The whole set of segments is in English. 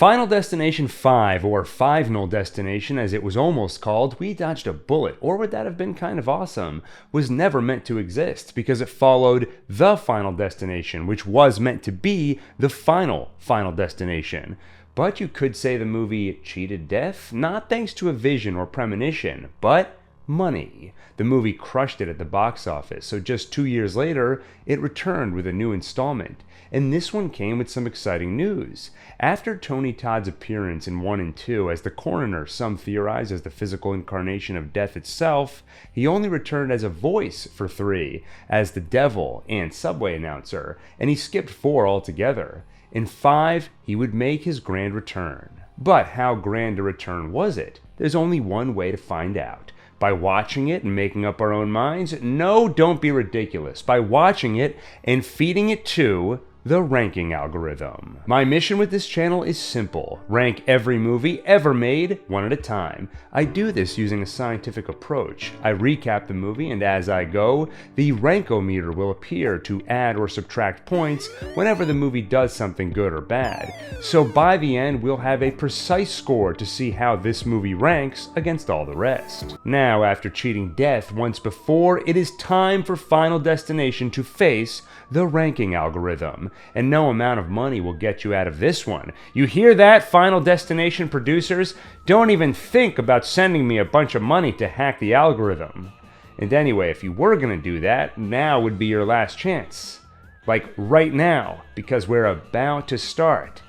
Final Destination 5, or Final Destination as it was almost called, We Dodged a Bullet, or would that have been kind of awesome, was never meant to exist because it followed The Final Destination, which was meant to be the Final Destination. But you could say the movie cheated death, not thanks to a vision or premonition, but money. The movie crushed it at the box office, so just 2 years later, it returned with a new installment. And this one came with some exciting news. After Tony Todd's appearance in 1 and 2 as the coroner, some theorize as the physical incarnation of death itself, he only returned as a voice for 3, as the devil and subway announcer, and he skipped 4 altogether. In 5, he would make his grand return. But how grand a return was it? There's only one way to find out. By watching it and making up our own minds? No, don't be ridiculous. By watching it and feeding it to the ranking algorithm. My mission with this channel is simple. Rank every movie ever made, one at a time. I do this using a scientific approach. I recap the movie, and as I go, the rankometer will appear to add or subtract points whenever the movie does something good or bad. So by the end, we'll have a precise score to see how this movie ranks against all the rest. Now, after cheating death once before, it is time for Final Destination to face the ranking algorithm. And no amount of money will get you out of this one. You hear that, Final Destination producers? Don't even think about sending me a bunch of money to hack the algorithm. And anyway, if you were gonna do that, now would be your last chance. Like right now, because we're about to start.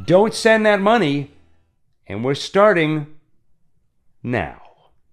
Don't send that money, and we're starting now.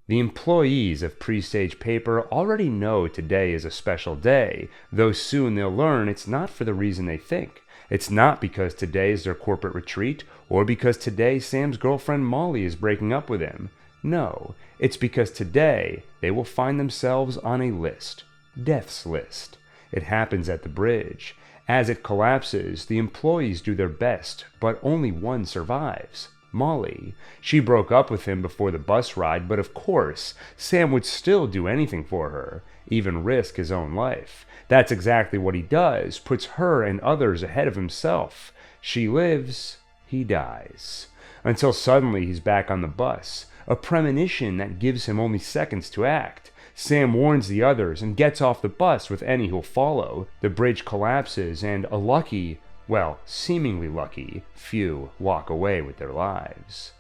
The employees of Prestage Paper already know today is a special day, though soon they'll learn it's not for the reason they think. It's not because today is their corporate retreat, or because today Sam's girlfriend Molly is breaking up with him. No, it's because today they will find themselves on a list. Death's list. It happens at the bridge. As it collapses, the employees do their best, but only one survives. Molly. She broke up with him before the bus ride, but of course, Sam would still do anything for her, even risk his own life. That's exactly what he does, puts her and others ahead of himself. She lives, he dies. Until suddenly he's back on the bus, a premonition that gives him only seconds to act. Sam warns the others and gets off the bus with any who'll follow. The bridge collapses and a lucky, well, seemingly lucky, few walk away with their lives.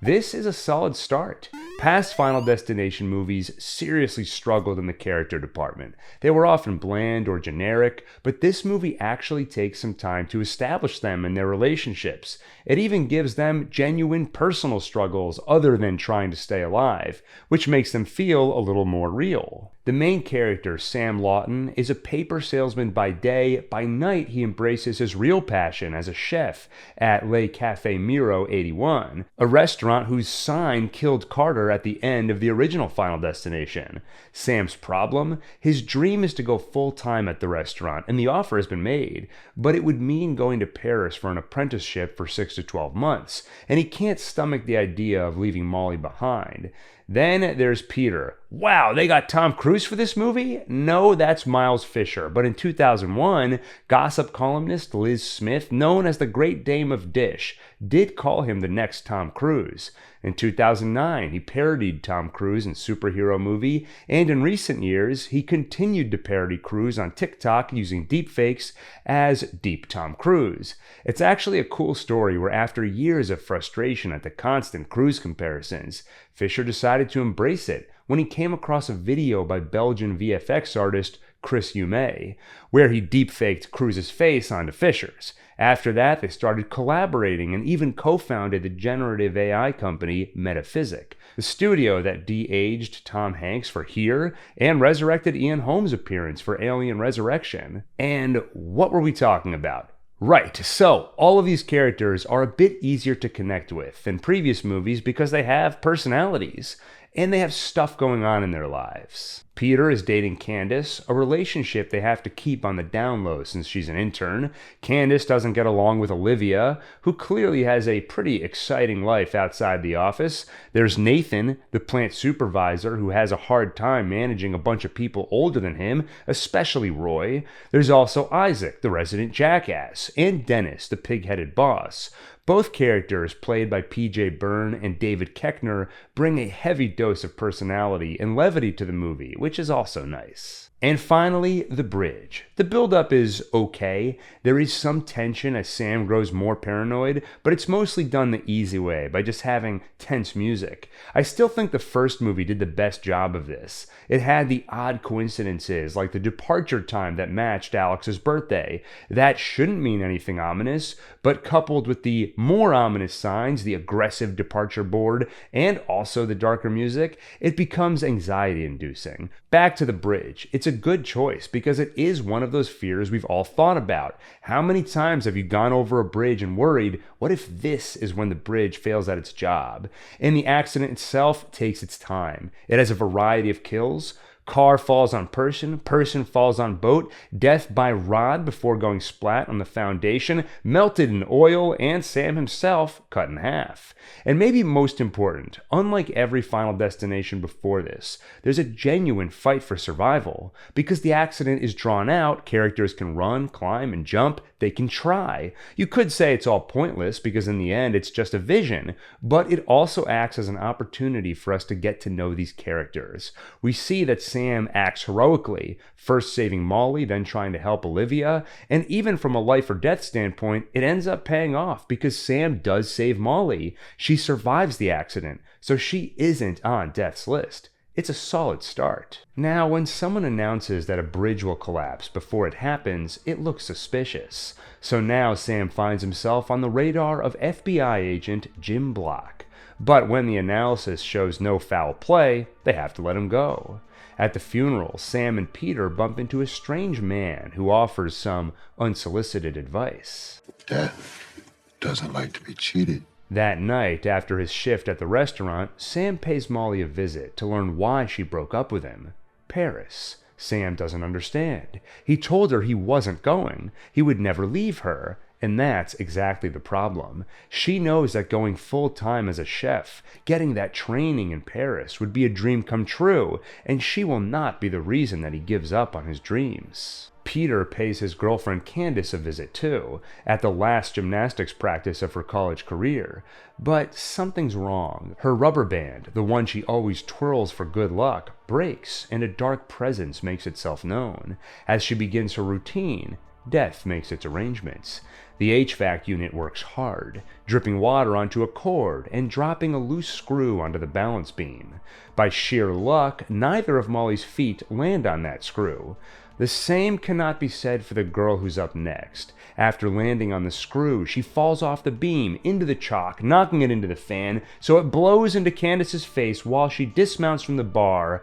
This is a solid start. Past Final Destination movies seriously struggled in the character department. They were often bland or generic, but this movie actually takes some time to establish them and their relationships. It even gives them genuine personal struggles other than trying to stay alive, which makes them feel a little more real. The main character, Sam Lawton, is a paper salesman by day. By night, he embraces his real passion as a chef at Le Café Miro 81, a restaurant whose sign killed Carter at the end of the original Final Destination. Sam's problem? His dream is to go full-time at the restaurant, and the offer has been made, but it would mean going to Paris for an apprenticeship for 6 to 12 months, and he can't stomach the idea of leaving Molly behind. Then there's Peter. Wow, they got Tom Cruise for this movie? No, that's Miles Fisher. But in 2001, gossip columnist Liz Smith, known as the Great Dame of Dish, did call him the next Tom Cruise. In 2009, he parodied Tom Cruise in Superhero Movie, and in recent years, he continued to parody Cruise on TikTok using deepfakes as Deep Tom Cruise. It's actually a cool story where after years of frustration at the constant Cruise comparisons, Fisher decided to embrace it when he came across a video by Belgian VFX artist Chris Hume, where he deepfaked Cruise's face onto Fisher's. After that, they started collaborating and even co-founded the generative AI company Metaphysic, the studio that de-aged Tom Hanks for Here and resurrected Ian Holmes' appearance for Alien Resurrection. And what were we talking about? Right, so all of these characters are a bit easier to connect with than previous movies because they have personalities, and they have stuff going on in their lives. Peter is dating Candace, a relationship they have to keep on the down low since she's an intern. Candace doesn't get along with Olivia, who clearly has a pretty exciting life outside the office. There's Nathan, the plant supervisor, who has a hard time managing a bunch of people older than him, especially Roy. There's also Isaac, the resident jackass, and Dennis, the pig-headed boss. Both characters, played by P.J. Byrne and David Koechner, bring a heavy dose of personality and levity to the movie, which is also nice. And finally, the bridge. The build-up is okay. There is some tension as Sam grows more paranoid, but it's mostly done the easy way, by just having tense music. I still think the first movie did the best job of this. It had the odd coincidences, like the departure time that matched Alex's birthday. That shouldn't mean anything ominous, but coupled with the more ominous signs, the aggressive departure board, and also the darker music, it becomes anxiety-inducing. Back to the bridge. It's a good choice because it is one of those fears we've all thought about. How many times have you gone over a bridge and worried, what if this is when the bridge fails at its job? And the accident itself takes its time. It has a variety of kills. Car falls on person, person falls on boat, death by rod before going splat on the foundation, melted in oil, and Sam himself cut in half. And maybe most important, unlike every Final Destination before this, there's a genuine fight for survival. Because the accident is drawn out, characters can run, climb, and jump. They can try. You could say it's all pointless because in the end it's just a vision, but it also acts as an opportunity for us to get to know these characters. We see that Sam acts heroically, first saving Molly, then trying to help Olivia, and even from a life or death standpoint, it ends up paying off because Sam does save Molly. She survives the accident, so she isn't on death's list. It's a solid start. Now, when someone announces that a bridge will collapse before it happens, it looks suspicious. So now Sam finds himself on the radar of FBI agent Jim Block. But when the analysis shows no foul play, they have to let him go. At the funeral, Sam and Peter bump into a strange man who offers some unsolicited advice. Death doesn't like to be cheated. That night, after his shift at the restaurant, Sam pays Molly a visit to learn why she broke up with him. Paris. Sam doesn't understand. He told her he wasn't going. He would never leave her. And that's exactly the problem. She knows that going full-time as a chef, getting that training in Paris, would be a dream come true, and she will not be the reason that he gives up on his dreams. Peter pays his girlfriend Candace a visit too, at the last gymnastics practice of her college career. But something's wrong. Her rubber band, the one she always twirls for good luck, breaks, and a dark presence makes itself known. As she begins her routine, death makes its arrangements. The HVAC unit works hard, dripping water onto a cord and dropping a loose screw onto the balance beam. By sheer luck, neither of Molly's feet land on that screw. The same cannot be said for the girl who's up next. After landing on the screw, she falls off the beam into the chalk, knocking it into the fan, so it blows into Candace's face while she dismounts from the bar,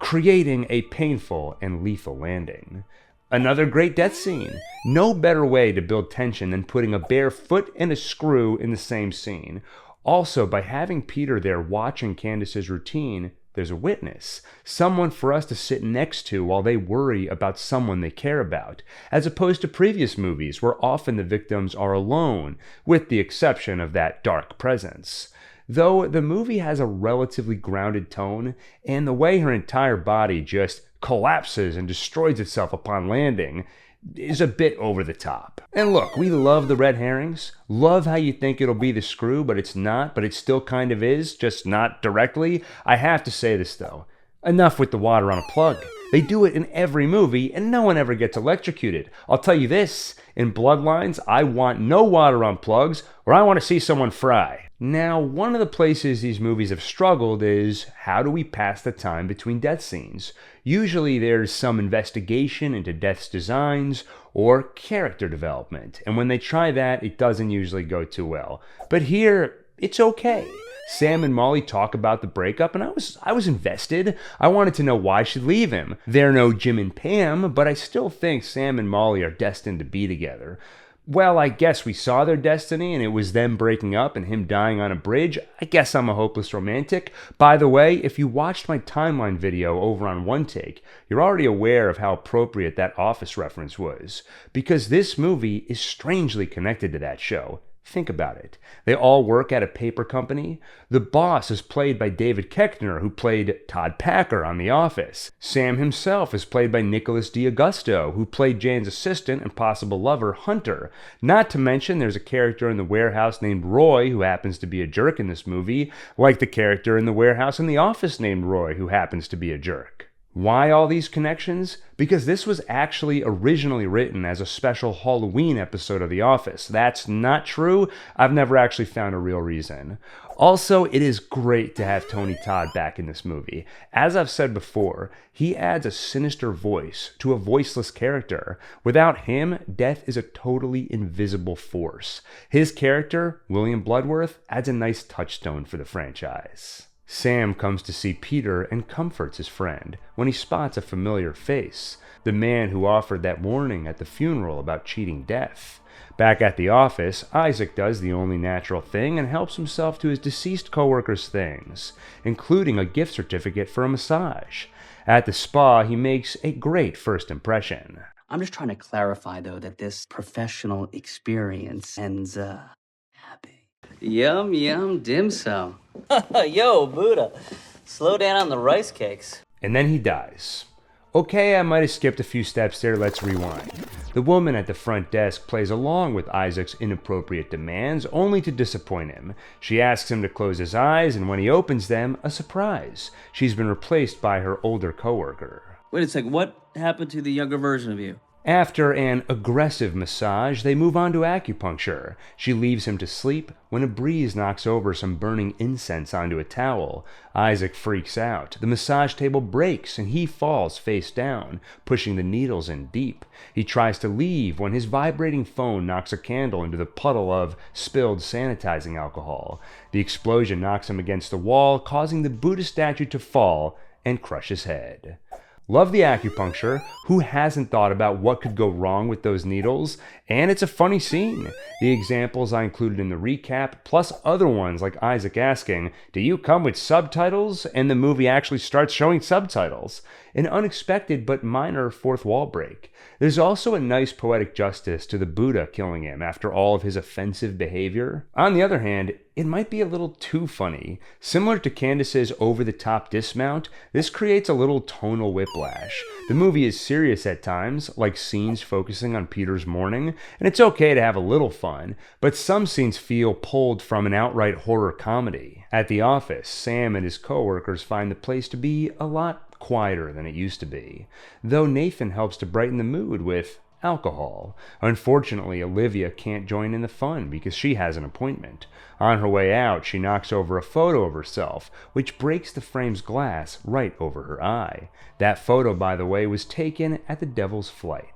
creating a painful and lethal landing. Another great death scene. No better way to build tension than putting a bare foot and a screw in the same scene. Also, by having Peter there watching Candace's routine, there's a witness, someone for us to sit next to while they worry about someone they care about, as opposed to previous movies where often the victims are alone, with the exception of that dark presence. Though the movie has a relatively grounded tone, and the way her entire body just collapses and destroys itself upon landing is a bit over the top. And look, we love the red herrings, love how you think it'll be the screw, but it's not, but it still kind of is, just not directly. I have to say this though, enough with the water on a plug. They do it in every movie, and no one ever gets electrocuted. I'll tell you this, in Bloodlines, I want no water on plugs, or I want to see someone fry. Now, one of the places these movies have struggled is, how do we pass the time between death scenes? Usually there's some investigation into death's designs or character development, and when they try that, it doesn't usually go too well. But here, it's okay. Sam and Molly talk about the breakup, and I was invested. I wanted to know why she'd leave him. They're no Jim and Pam, but I still think Sam and Molly are destined to be together. Well, I guess we saw their destiny, and it was them breaking up and him dying on a bridge. I guess I'm a hopeless romantic. By the way, if you watched my timeline video over on One Take, you're already aware of how appropriate that Office reference was, because this movie is strangely connected to that show. Think about it. They all work at a paper company. The boss is played by David Koechner, who played Todd Packer on The Office. Sam himself is played by Nicholas D'Augusto, who played Jan's assistant and possible lover, Hunter. Not to mention there's a character in The Warehouse named Roy, who happens to be a jerk in this movie, like the character in The Warehouse in The Office named Roy, who happens to be a jerk. Why all these connections? Because this was actually originally written as a special Halloween episode of The Office. That's not true. I've never actually found a real reason. Also, it is great to have Tony Todd back in this movie. As I've said before, he adds a sinister voice to a voiceless character. Without him, Death is a totally invisible force. His character, William Bloodworth, adds a nice touchstone for the franchise. Sam comes to see Peter and comforts his friend when he spots a familiar face, the man who offered that warning at the funeral about cheating Death. Back at the office, Isaac does the only natural thing and helps himself to his deceased coworker's things, including a gift certificate for a massage. At the spa, he makes a great first impression. I'm just trying to clarify, though, that this professional experience ends, happy. Yum, yum, dim sum. Yo, Buddha, slow down on the rice cakes. And then he dies. Okay, I might have skipped a few steps there, let's rewind. The woman at the front desk plays along with Isaac's inappropriate demands, only to disappoint him. She asks him to close his eyes, and when he opens them, a surprise. She's been replaced by her older coworker. Wait a second, what happened to the younger version of you? After an aggressive massage, they move on to acupuncture. She leaves him to sleep when a breeze knocks over some burning incense onto a towel. Isaac freaks out. The massage table breaks and he falls face down, pushing the needles in deep. He tries to leave when his vibrating phone knocks a candle into the puddle of spilled sanitizing alcohol. The explosion knocks him against the wall, causing the Buddha statue to fall and crush his head. Love the acupuncture. Who hasn't thought about what could go wrong with those needles? And it's a funny scene. The examples I included in the recap, plus other ones like Isaac asking, "Do you come with subtitles?" And the movie actually starts showing subtitles. An unexpected but minor fourth wall break. There's also a nice poetic justice to the Buddha killing him after all of his offensive behavior. On the other hand, it might be a little too funny. Similar to Candace's over-the-top dismount, this creates a little tonal whiplash. The movie is serious at times, like scenes focusing on Peter's mourning, and it's okay to have a little fun, but some scenes feel pulled from an outright horror comedy. At the office, Sam and his coworkers find the place to be a lot quieter than it used to be, though Nathan helps to brighten the mood with alcohol. Unfortunately, Olivia can't join in the fun because she has an appointment. On her way out, she knocks over a photo of herself, which breaks the frame's glass right over her eye. That photo, by the way, was taken at the Devil's Flight.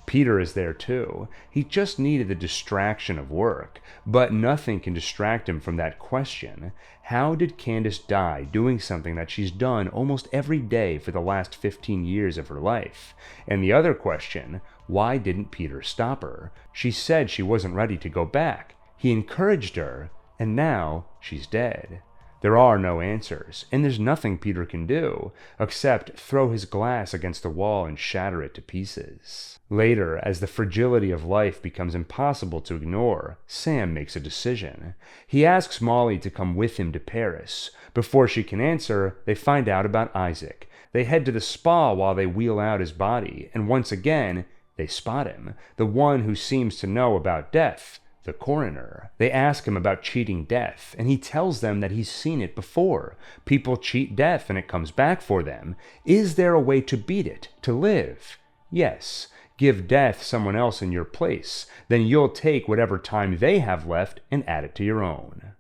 Peter is there too. He just needed the distraction of work, but nothing can distract him from that question. How did Candace die doing something that she's done almost every day for the last 15 years of her life? And the other question, why didn't Peter stop her? She said she wasn't ready to go back. He encouraged her, and now she's dead. There are no answers, and there's nothing Peter can do, except throw his glass against the wall and shatter it to pieces. Later, as the fragility of life becomes impossible to ignore, Sam makes a decision. He asks Molly to come with him to Paris. Before she can answer, they find out about Isaac. They head to the spa while they wheel out his body, and once again, they spot him, the one who seems to know about Death. The coroner. They ask him about cheating Death, and he tells them that he's seen it before. People cheat Death and it comes back for them. Is there a way to beat it, to live? Yes. Give Death someone else in your place. Then you'll take whatever time they have left and add it to your own.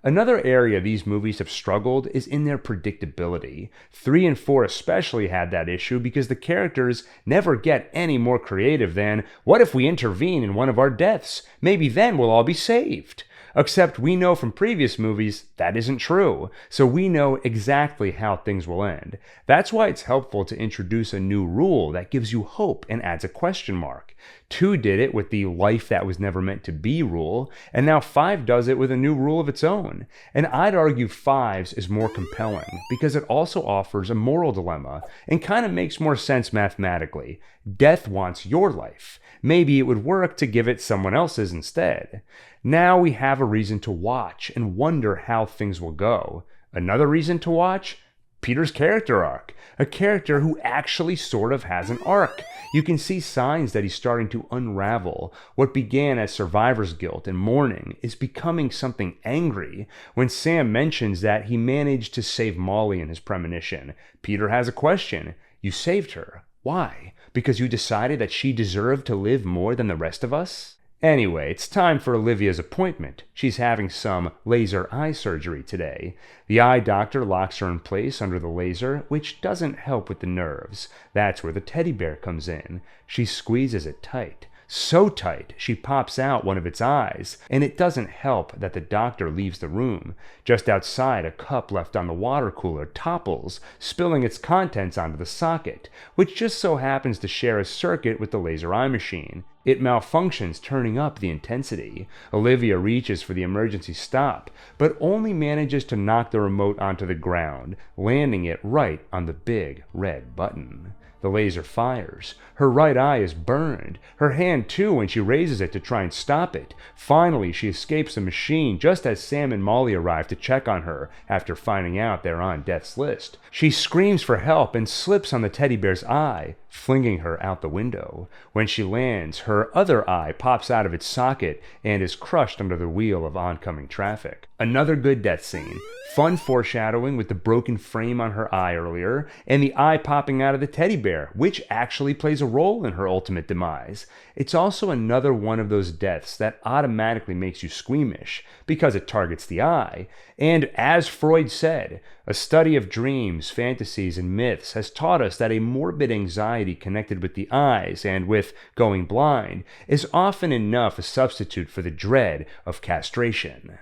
Another area these movies have struggled is in their predictability. 3 and 4 especially had that issue because the characters never get any more creative than, what if we intervene in one of our deaths? Maybe then we'll all be saved. Except we know from previous movies that isn't true, so we know exactly how things will end. That's why it's helpful to introduce a new rule that gives you hope and adds a question mark. 2 did it with the life that was never meant to be rule, and now 5 does it with a new rule of its own. And I'd argue 5's is more compelling because it also offers a moral dilemma and kind of makes more sense mathematically. Death wants your life. Maybe it would work to give it someone else's instead. Now we have a reason to watch and wonder how things will go. Another reason to watch? Peter's character arc. A character who actually sort of has an arc. You can see signs that he's starting to unravel. What began as survivor's guilt and mourning is becoming something angry. When Sam mentions that he managed to save Molly in his premonition, Peter has a question. You saved her. Why? Because you decided that she deserved to live more than the rest of us? Anyway, it's time for Olivia's appointment. She's having some laser eye surgery today. The eye doctor locks her in place under the laser, which doesn't help with the nerves. That's where the teddy bear comes in. She squeezes it tight. So tight, she pops out one of its eyes, and it doesn't help that the doctor leaves the room. Just outside, a cup left on the water cooler topples, spilling its contents onto the socket, which just so happens to share a circuit with the laser eye machine. It malfunctions, turning up the intensity. Olivia reaches for the emergency stop, but only manages to knock the remote onto the ground, landing it right on the big red button. The laser fires. Her right eye is burned. Her hand too when she raises it to try and stop it. Finally, she escapes the machine just as Sam and Molly arrive to check on her after finding out they're on death's list. She screams for help and slips on the teddy bear's eye, flinging her out the window. When she lands, her other eye pops out of its socket and is crushed under the wheel of oncoming traffic. Another good death scene. Fun foreshadowing with the broken frame on her eye earlier, and the eye popping out of the teddy bear, which actually plays a role in her ultimate demise. It's also another one of those deaths that automatically makes you squeamish, because it targets the eye. And as Freud said, a study of dreams, fantasies, and myths has taught us that a morbid anxiety connected with the eyes and with going blind is often enough a substitute for the dread of castration.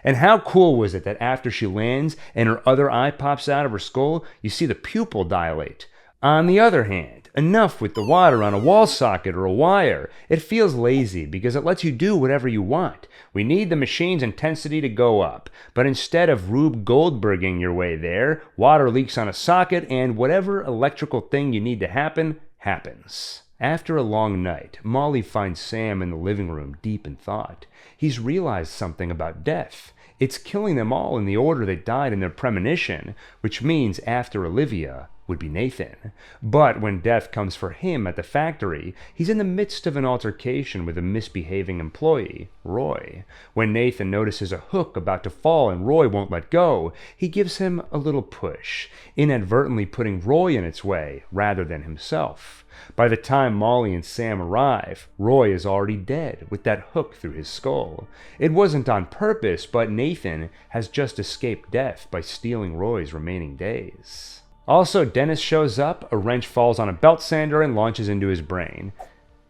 And how cool was it that after she lands and her other eye pops out of her skull, you see the pupil dilate? On the other hand, enough with the water on a wall socket or a wire. It feels lazy because it lets you do whatever you want. We need the machine's intensity to go up, but instead of Rube Goldberging your way there, water leaks on a socket and whatever electrical thing you need to happen, happens. After a long night, Molly finds Sam in the living room deep in thought. He's realized something about death. It's killing them all in the order they died in their premonition, which means after Olivia would be Nathan. But when death comes for him at the factory, he's in the midst of an altercation with a misbehaving employee, Roy. When Nathan notices a hook about to fall and Roy won't let go, he gives him a little push, inadvertently putting Roy in its way rather than himself. By the time Molly and Sam arrive, Roy is already dead with that hook through his skull. It wasn't on purpose, but Nathan has just escaped death by stealing Roy's remaining days. Also, Dennis shows up, a wrench falls on a belt sander and launches into his brain.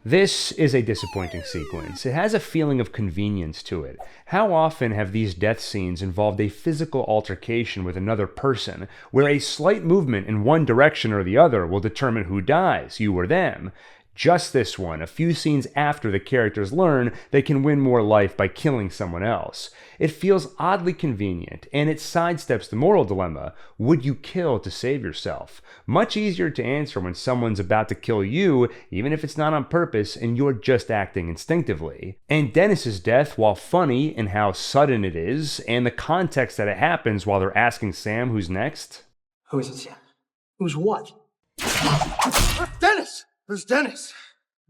This is a disappointing sequence. It has a feeling of convenience to it. How often have these death scenes involved a physical altercation with another person, where a slight movement in one direction or the other will determine who dies, you or them? Just this one, a few scenes after the characters learn they can win more life by killing someone else. It feels oddly convenient, and it sidesteps the moral dilemma. Would you kill to save yourself? Much easier to answer when someone's about to kill you, even if it's not on purpose and you're just acting instinctively. And Dennis's death, while funny in how sudden it is, and the context that it happens while they're asking Sam who's next. Who is it, Sam? Who's what? Dennis! Who's Dennis?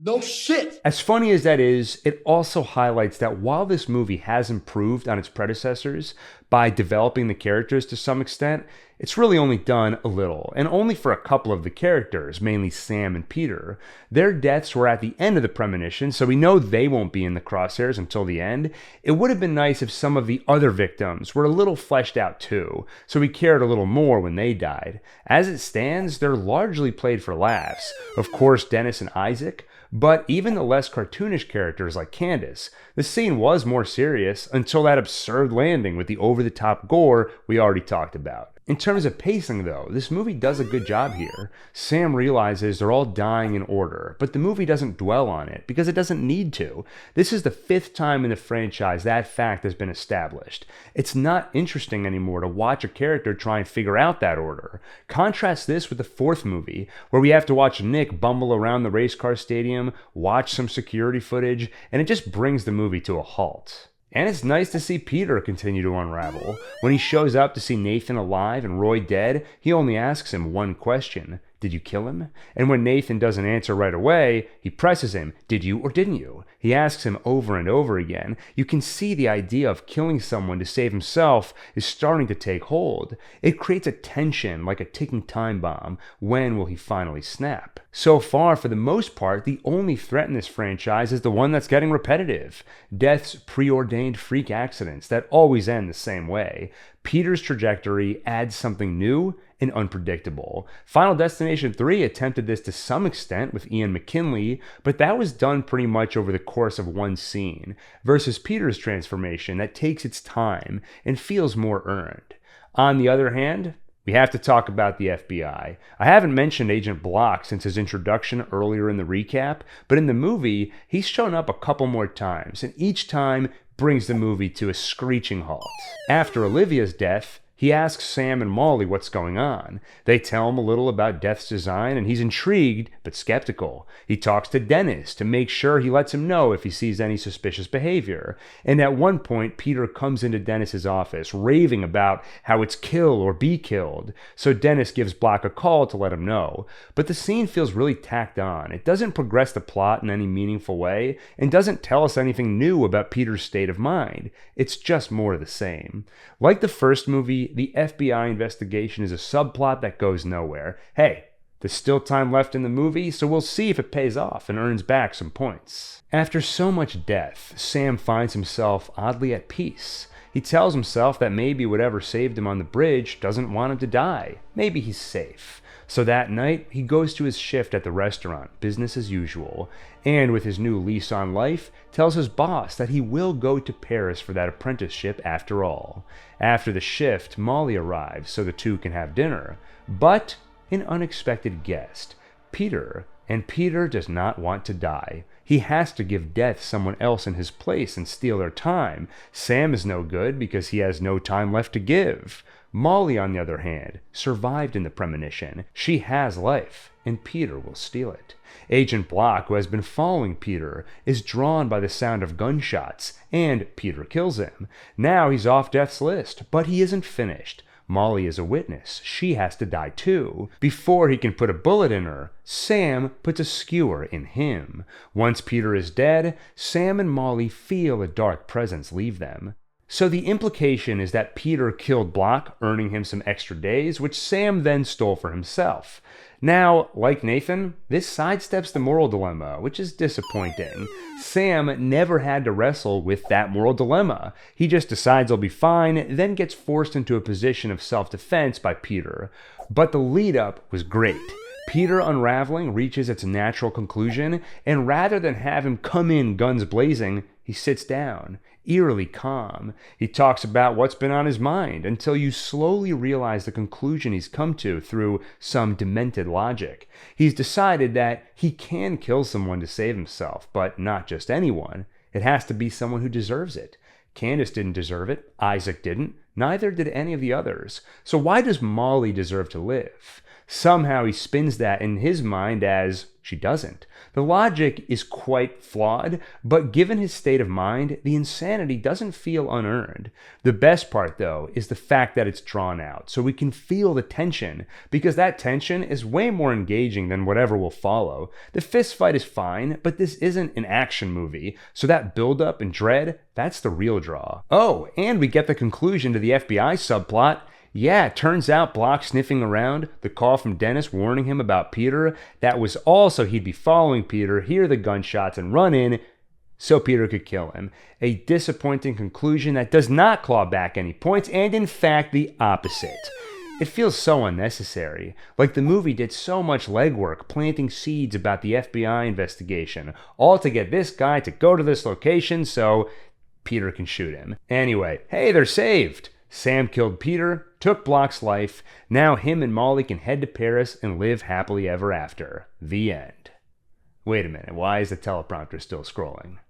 No shit! As funny as that is, it also highlights that while this movie has improved on its predecessors by developing the characters to some extent, it's really only done a little, and only for a couple of the characters, mainly Sam and Peter. Their deaths were at the end of the premonition, so we know they won't be in the crosshairs until the end. It would have been nice if some of the other victims were a little fleshed out too, so we cared a little more when they died. As it stands, they're largely played for laughs. Of course, Dennis and Isaac, but even the less cartoonish characters like Candace. The scene was more serious until that absurd landing with the over-the-top gore we already talked about. In terms of pacing though, this movie does a good job here. Sam realizes they're all dying in order, but the movie doesn't dwell on it because it doesn't need to. This is the 5th time in the franchise that fact has been established. It's not interesting anymore to watch a character try and figure out that order. Contrast this with the 4th movie, where we have to watch Nick bumble around the race car stadium, watch some security footage, and it just brings the movie to a halt. And it's nice to see Peter continue to unravel. When he shows up to see Nathan alive and Roy dead, he only asks him one question: did you kill him? And when Nathan doesn't answer right away, he presses him: did you or didn't you? He asks him over and over again. You can see the idea of killing someone to save himself is starting to take hold. It creates a tension like a ticking time bomb. When will he finally snap? So far, for the most part, the only threat in this franchise is the one that's getting repetitive: death's preordained freak accidents that always end the same way. Peter's trajectory adds something new and unpredictable. Final Destination 3 attempted this to some extent with Ian McKinley, but that was done pretty much over the course of one scene, versus Peter's transformation that takes its time and feels more earned. On the other hand, we have to talk about the FBI. I haven't mentioned Agent Block since his introduction earlier in the recap, but in the movie, he's shown up a couple more times, and each time brings the movie to a screeching halt. After Olivia's death, he asks Sam and Molly what's going on. They tell him a little about Death's design, and he's intrigued but skeptical. He talks to Dennis to make sure he lets him know if he sees any suspicious behavior. And at one point, Peter comes into Dennis's office, raving about how it's kill or be killed. So Dennis gives Block a call to let him know. But the scene feels really tacked on. It doesn't progress the plot in any meaningful way, and doesn't tell us anything new about Peter's state of mind. It's just more of the same. Like the first movie, the FBI investigation is a subplot that goes nowhere. Hey, there's still time left in the movie, so we'll see if it pays off and earns back some points. After so much death, Sam finds himself oddly at peace. He tells himself that maybe whatever saved him on the bridge doesn't want him to die. Maybe he's safe. So that night, he goes to his shift at the restaurant, business as usual, and with his new lease on life, tells his boss that he will go to Paris for that apprenticeship after all. After the shift, Molly arrives so the two can have dinner, but an unexpected guest, Peter, and Peter does not want to die. He has to give Death someone else in his place and steal their time. Sam is no good because he has no time left to give. Molly, on the other hand, survived in the premonition. She has life, and Peter will steal it. Agent Block, who has been following Peter, is drawn by the sound of gunshots, and Peter kills him. Now he's off Death's list, but he isn't finished. Molly is a witness. She has to die too. Before he can put a bullet in her, Sam puts a skewer in him. Once Peter is dead, Sam and Molly feel a dark presence leave them. So the implication is that Peter killed Block, earning him some extra days, which Sam then stole for himself. Now, like Nathan, this sidesteps the moral dilemma, which is disappointing. Sam never had to wrestle with that moral dilemma. He just decides he'll be fine, then gets forced into a position of self-defense by Peter. But the lead-up was great. Peter unraveling reaches its natural conclusion, and rather than have him come in guns blazing, he sits down, eerily calm. He talks about what's been on his mind until you slowly realize the conclusion he's come to through some demented logic. He's decided that he can kill someone to save himself, but not just anyone. It has to be someone who deserves it. Candace didn't deserve it. Isaac didn't. Neither did any of the others. So why does Molly deserve to live? Somehow he spins that in his mind as she doesn't. The logic is quite flawed, but given his state of mind, the insanity doesn't feel unearned. The best part, though, is the fact that it's drawn out, so we can feel the tension, because that tension is way more engaging than whatever will follow. The fist fight is fine, but this isn't an action movie, so that build-up and dread, that's the real draw. Oh, and we get the conclusion to the FBI subplot. Yeah, it turns out Block sniffing around, the call from Dennis warning him about Peter, that was all so he'd be following Peter, hear the gunshots, and run in so Peter could kill him. A disappointing conclusion that does not claw back any points, and in fact the opposite. It feels so unnecessary, like the movie did so much legwork planting seeds about the FBI investigation, all to get this guy to go to this location so Peter can shoot him. Anyway, hey, they're saved! Sam killed Peter, took Block's life. Now him and Molly can head to Paris and live happily ever after. The end. Wait a minute, why is the teleprompter still scrolling?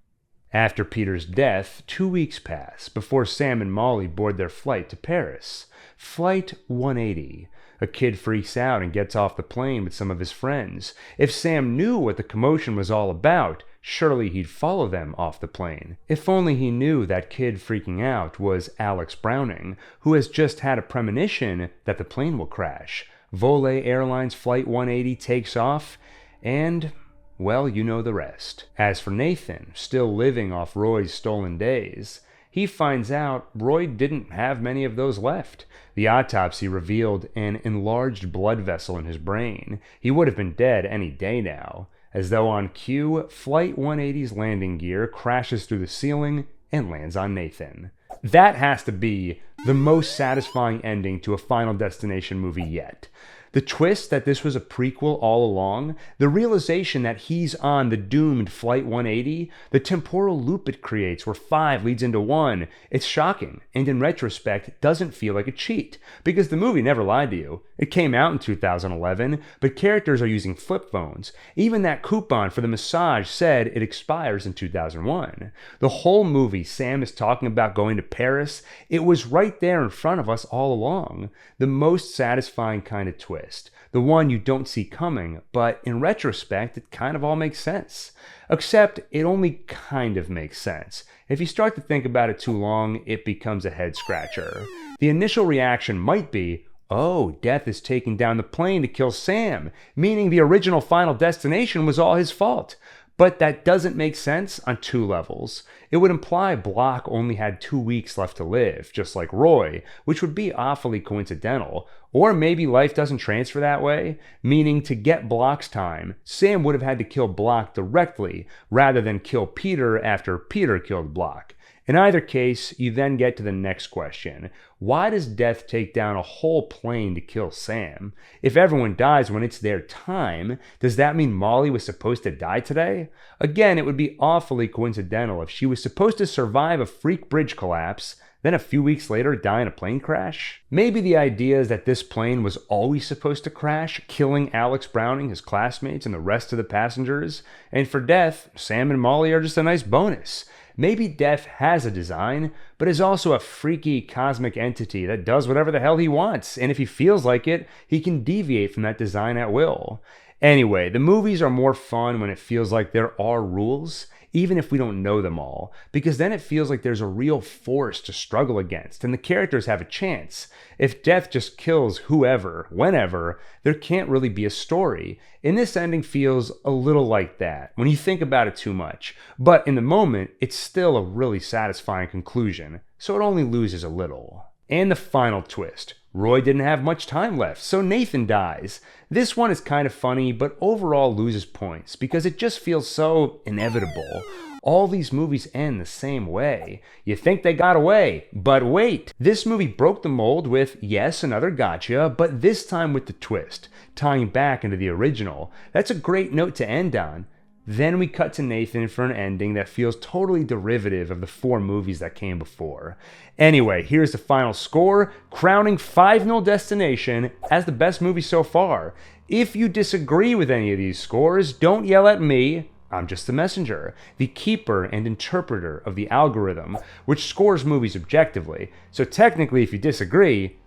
After Peter's death, 2 weeks pass before Sam and Molly board their flight to Paris. Flight 180. A kid freaks out and gets off the plane with some of his friends. If Sam knew what the commotion was all about, surely he'd follow them off the plane. If only he knew that kid freaking out was Alex Browning, who has just had a premonition that the plane will crash. Vole Airlines Flight 180 takes off, and, well, you know the rest. As for Nathan, still living off Roy's stolen days, he finds out Roy didn't have many of those left. The autopsy revealed an enlarged blood vessel in his brain. He would have been dead any day now. As though on cue, Flight 180's landing gear crashes through the ceiling and lands on Nathan. That has to be the most satisfying ending to a Final Destination movie yet. The twist that this was a prequel all along, the realization that he's on the doomed Flight 180, the temporal loop it creates where 5 leads into 1, it's shocking, and in retrospect, doesn't feel like a cheat, because the movie never lied to you. It came out in 2011, but characters are using flip phones. Even that coupon for the massage said it expires in 2001. The whole movie, Sam is talking about going to Paris. It was right there in front of us all along. The most satisfying kind of twist. The one you don't see coming, but in retrospect, it kind of all makes sense. Except it only kind of makes sense. If you start to think about it too long, it becomes a head scratcher. The initial reaction might be, oh, Death is taking down the plane to kill Sam, meaning the original Final Destination was all his fault. But that doesn't make sense on 2 levels. It would imply Block only had 2 weeks left to live, just like Roy, which would be awfully coincidental. Or maybe life doesn't transfer that way, meaning to get Block's time, Sam would have had to kill Block directly, rather than kill Peter after Peter killed Block. In either case, you then get to the next question. Why does Death take down a whole plane to kill Sam? If everyone dies when it's their time, does that mean Molly was supposed to die today? Again, it would be awfully coincidental if she was supposed to survive a freak bridge collapse, then a few weeks later die in a plane crash? Maybe the idea is that this plane was always supposed to crash, killing Alex Browning, his classmates, and the rest of the passengers, and for Death, Sam and Molly are just a nice bonus. Maybe Death has a design, but is also a freaky cosmic entity that does whatever the hell he wants, and if he feels like it, he can deviate from that design at will. Anyway, the movies are more fun when it feels like there are rules, even if we don't know them all, because then it feels like there's a real force to struggle against, and the characters have a chance. If Death just kills whoever, whenever, there can't really be a story. And this ending feels a little like that, when you think about it too much. But in the moment, it's still a really satisfying conclusion, so it only loses a little. And the final twist. Roy didn't have much time left, so Nathan dies. This one is kind of funny, but overall loses points because it just feels so inevitable. All these movies end the same way. You think they got away, but wait. This movie broke the mold with, yes, another gotcha, but this time with the twist, tying back into the original. That's a great note to end on. Then we cut to Nathan for an ending that feels totally derivative of the 4 movies that came before. Anyway, here's the final score, crowning Final Destination as the best movie so far. If you disagree with any of these scores, don't yell at me. I'm just the messenger, the keeper and interpreter of the algorithm, which scores movies objectively. So technically, if you disagree,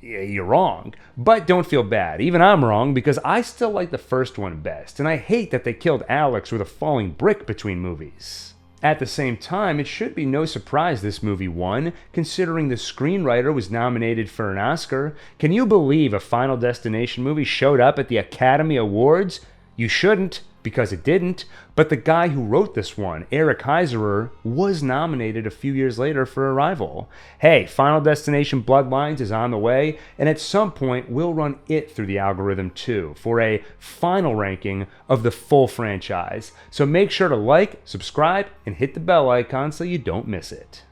you're wrong. But don't feel bad. Even I'm wrong because I still like the first one best, and I hate that they killed Alex with a falling brick between movies. At the same time, it should be no surprise this movie won, considering the screenwriter was nominated for an Oscar. Can you believe a Final Destination movie showed up at the Academy Awards? You shouldn't, because it didn't, but the guy who wrote this one, Eric Heiserer, was nominated a few years later for Arrival. Hey, Final Destination Bloodlines is on the way, and at some point we'll run it through the algorithm too, for a final ranking of the full franchise. So make sure to like, subscribe, and hit the bell icon so you don't miss it.